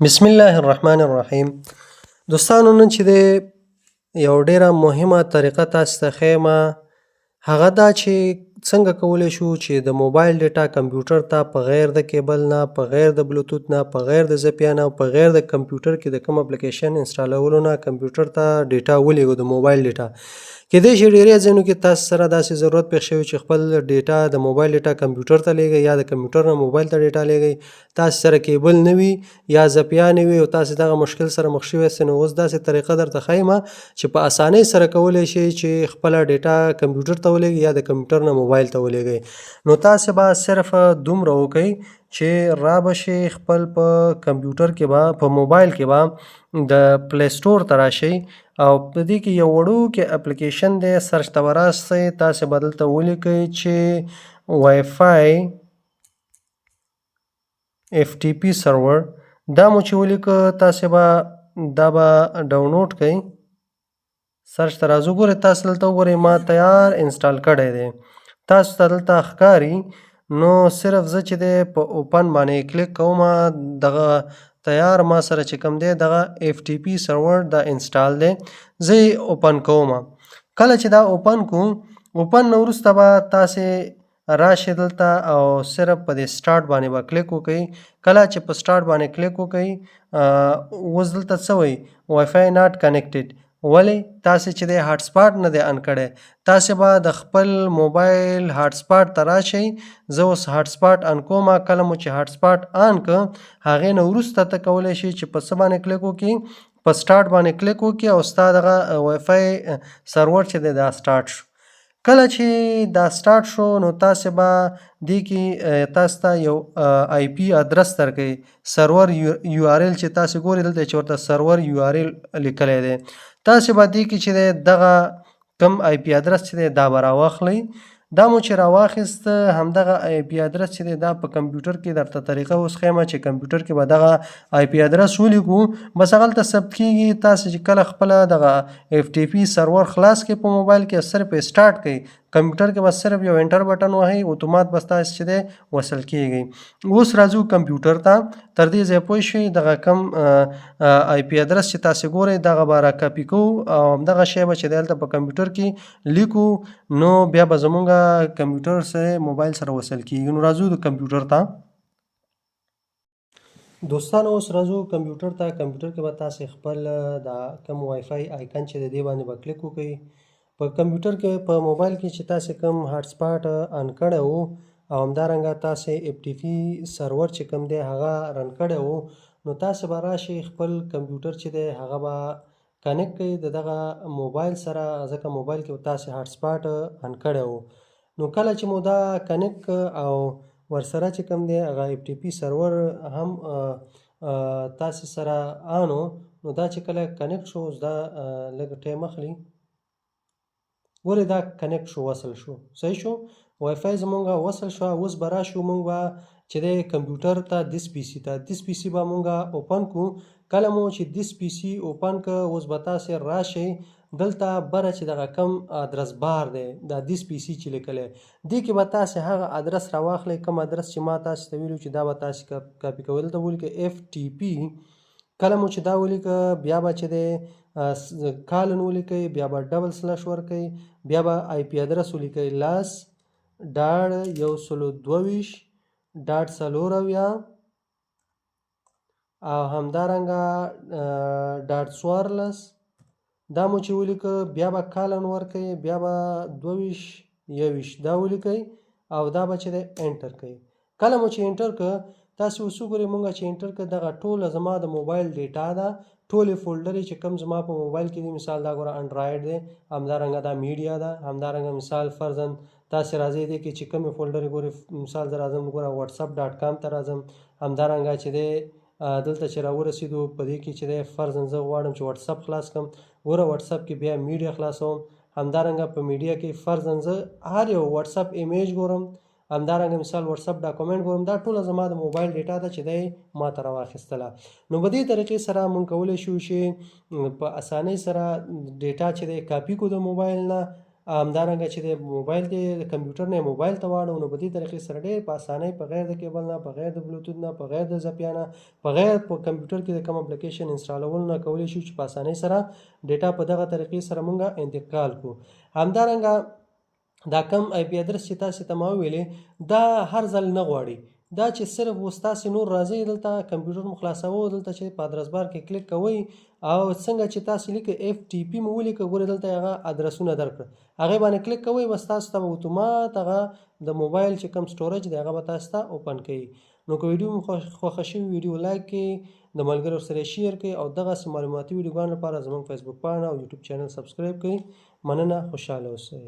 بسم الله الرحمن الرحیم. دوستانو نن چې د یو ډیره مهمه طریقه تاسو ته ښیم، هغه دا چې څنګه کولی شو چې د موبایل ډیټا کمپیوټر ته په غیر د کیبل نه، په غیر د بلوتوت نه، په غیر د VPN نه او په غیر د کمپیوټر کې د کوم اپلیکیشن انسټالولو نه کمپیوټر ته ډیټا ولیږو، د موبایل ډیټا. کیدای شي ډیری ځایونو کې تاسو سره داسې ضرورت پېښ شوی چې خپل ډیټا د موبایل ډیټا کمپیوټر ته لیږئ یا د کمپیوټر نه موبایل ته ډیټا لیږئ، تاسو سره کیبل نه وي یا VPN وي او تاسو دغه مشکل سره مخ شوي یاست، نو اوس داسې طریقه درته ښیم چې په اسانۍ سره کولی شئ چې خپله ډیټا کمپیوټر ته ولېږئ یا د کمپیوټر نه موبایل ته ولېږئ. نو تاسې به صرف دومره وکئ چې را به شئ خپل په کمپیوټر کې به په موبایل کې به د پلی سټور ته راشئ او په دې کې یو وړوکی اپلیکیشن دی، سرچ ته به راسئ. تاسې به دلته ولیکئ چې وای فای FTP سرور. دا مو چې ولیکه تاسې به دا به ډاونلوډ کئ. سرچ ته راځو، ګورئ تاسو دلته وګورئ ما تیار انسټال کړی دی. تاسو ته دلته ښکاري، نو صرف زه چې دی په اوپن باندې کلیک کوم، دغه تیار ما سره چې کوم دی دغه FTP سرور دا انسټال دی، زه یې اوپن کوم. کله چې دا اوپن کوم، اوپن نه وروسته به تاسې راشئ دلته او صرف په دې سټارټ باندې به کلیک وکئ. کله چې په سټارټ باندې کلیک وکئ، اوس دلته څه وایي وای فای ناټ کنیکټډ. ولې؟ تاسې چې دی هاټ سپاټ نه دی ان کړی. تاسې به د خپل موبایل هاټ سپاټ ته راشئ. زه اوس هاټ سپاټ ان کوم. کله مو چې هاټ سپاټ ان کړ، هغې نه وروسته ته کولی شئ چې په څه باندې کلیک وکړئ، په سټارټ باندې کلیک وکړئ او ستا دغه وای فای سرور چې دی دا سټارټ شو. کله چې دا سټارټ شو، نو تاسې به دې کې تاسو ته یو IP ادرس درکوي، سرور URL چې تاسې ګورئ دلته چې ورته سرور URL لیکلی دی. تاسې به دې کې چې دی دغه کوم IP ادرس چې دی دا به راواخلئ. دا مو چې راواخیست، همدغه IP ادرس چې دی دا په کمپیوټر کې درته طریقه اوس ښیم چې کمپیوټر کې به دغه IP ادرس ولیکو، بس هغلته ثبت کېږي. تاسې چې کله خپله دغه FTP سرور خلاص کړئ په موبایل کې، صرف یې سټارټ کړئ، کمپیوټر کې به صرف یو انټر بټن وهئ، اتومات به ستاسې چې دی وصل کېږئ. اوس راځو کمپیوټر ته. تر دې ځایه پوه شئ دغه کوم IP ادرس چې تاسې ګورئ دغه به را کاپي کوو او همدغه شی به چې دی هلته په کمپیوټر کې لیکو، نو بیا به زمونږ کمپیوټر سره موبایل سره وصل کېږي. نو راځو د کمپیوټر ته. دوستانو اوس راځو کمپیوټر ته. کمپیوټر کې به تاسې خپل دا کوم وای فای آیکن چې دی دې باندې به کلیک وکئ. په کمپیوټر کې په موبایل کې چې تاسې کوم هاټ سپاټ ان کړی وو او همدارنګه تاسې FTP سرور چې کوم دی هغه رن کړی وو، نو تاسې به راشئ خپل کمپیوټر چې دی هغه به کنیکټ کړئ د دغه موبایل سره، ځکه موبایل کې تاسې هاټ سپاټ ان کړی وو. نو کله چې مو دا کنیکټ او ورسره چې کوم دی هغه FTP سرور هم تاسې سره آن و، نو دا چې کله کنیکټ شو، اوس دا لږ ټایم اخلي. ګورئ دا کنیکټ شو، وصل شو، صحیح شو. وای فای زمونږ وصل شو. اوس به راشو مونږ به چې دی کمپیوټر ته دیس PC ته. دیس PC به مونږ اوپن کړو. کله مو چې دیس PC اوپن کړ، اوس به تاسې راشئ دلته بره چې دغه کم ادرس بار دی دا دیس PC چې لیکلی، دې کې به تاسې هغه ادرس راواخلئ کوم ادرس چې ما تاسې ته ویلي چې دا به تاسې کاپي کوئ. دلته ولیکئ FTP. کله مو چې دا ولیکه، بیا به چې دی کالن ولیکئ، بیا به ډبل سلش ورکئ، بیا به IP ادرس ولیکئ 10.122.4 او همدارنګه .14. دا مو چې ولیکه، بیا به کالن ورکئ، بیا به 22.21 دا ولیکئ او دا به چې دی انټر کئ. کله مو چې انټر کړ، تاسې اوس وګورئ مونږ چې انټر کړ دغه ټوله زما د موبایل ډیټا ده، ټولې فولډرې چې کوم زما په موبایل کې دي، مثال دا ګوره انډرایډ دی، همدارنګه دا میډیا ده، همدارنګه مثال فرضاً تاسې راځئ دې کې چې کومې فولډرې ګورئ، مثال زه راځم ګوره whatsapp.com ته راځم، همدارنګه چې دی دلته چې راورسېدو په دې کې چې دی فرضاً زه غواړم چې واتساپ خلاص کړم، ګوره واتساپ کې بیا میډیا خلاصوم، همدارنګه په میډیا کې فرضاً زه هر یو واتساپ ایمیج ګورم، همدارنګه مثال واتساپ ډاکومنټ ګورم. دا ټوله زما د موبایل ډیټا ده چې دی ما ته راواخیستله. نو په دې طریقې سره مونږ کولی شو چې په اسانۍ سره ډیټا چې دی کاپي کړو د موبایل نه همدارنګه چې د موبایل د کمپیوټر نه موبایل ته واړو نو په دې طریقې سره ډېر په اسانۍ په غیر د کیبل نه، په غیر د بلوتوث نه، په غیر د ځپیا نه، په غیر په کمپیوټر کې د کوم اپلیکیشن انسټالولو نه کولی شو چې په اسانۍ سره ډیټا په دغه طریقې سره مونږ انتقال کړو. همدارنګه دا کم آی پی ادرس چې تاسې ته ما وویلې دا هر ځل نه غواړي، دا چې صرف اوس تاسې نور راځئ دلته کمپیوټر مو خلاصوو، دلته چې په ادرس بار کې کلیک کوئ او څنګه چې تاسې لیکئ اف ټي پي مو ولیکه، ګورئ دلته هغه ادرسونه درکړه، هغې باندې کلیک کوئ، بس تاسو ته به اتومات هغه د موبایل چې کوم سټوریج دی هغه به تاسو ته اوپن کوي. نو که ویډیو مو خوښه شوي ویډیو لایک کړئ، د ملګرو سره شیر کړئ او دغسې معلوماتي ویډیوګانو لپاره زموږ فیسبوک پاڼه او یوټیوب چینل سبسکرایب کړئ. مننه، خوشحاله اوسئ.